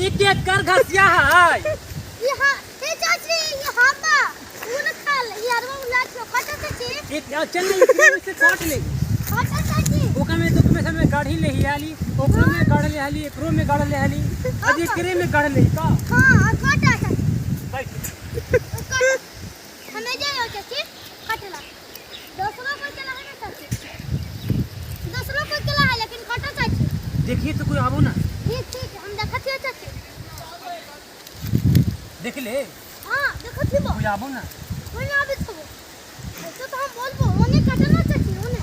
एक एक कर घसिया है यहाँ हे चाची यहाँ बा उन खाल यार वो लाट लो काटा चाची एक चल ले से काट ले काटा चाची ओका में तो में समय गाड़ी ले हियाली ओकरो में गाड़ ले हाली एकरो में गाड़ ले हाली अजी करे में गाड़ ले का हां काटा चाची बैठ हमें जाओ चाची काटला 10 लोग को चला है ना चाची 10 लोग को चला है लेकिन काटा चाची देखिए तो कोई आबो ना ठीक हम देखते हैं चाची देख ले हां देखते हो कोई आबो ना कोई ना भी तो ऐसे तो हम बोलबो ओने काटना चाची ओने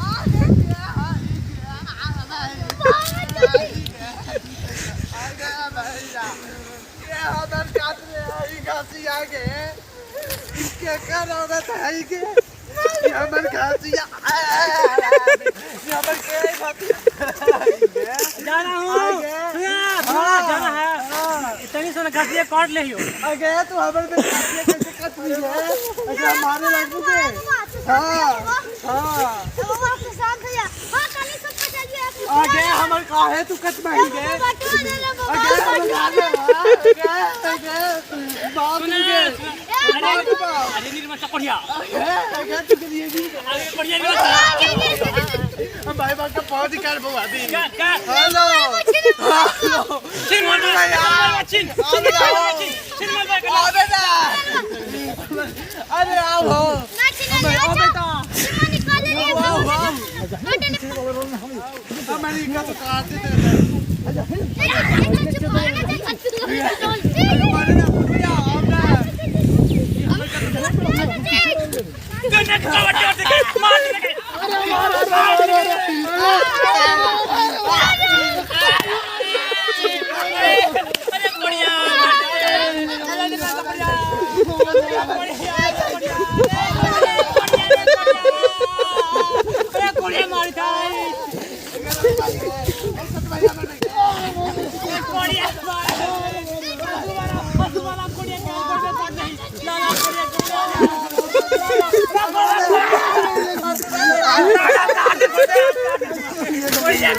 क्या कर औरत है के हमर खासिया हमर के जाना हूं थोड़ा जाना है इतनी सोना घसिया काट ले हो अगे तू हमर पे खासिया कैसे कट रही है अगे हमारे लगू के हां वो आपके साथ है हां काली सब पता गया आगे हमर काहे तू कट माही गे आगे हमर आगे बाप रे अरे निर्मल चपड़िया आगे तू के लिए भी आगे बढ़िया नहीं हम भाई बात का पहुंच कर बवा दी का हेलो हेलो चिन मत यार चिन चिन मत अबे ना अरे आओ हो ना बेटा निकाले हमारी का तो काट दे बढ़िया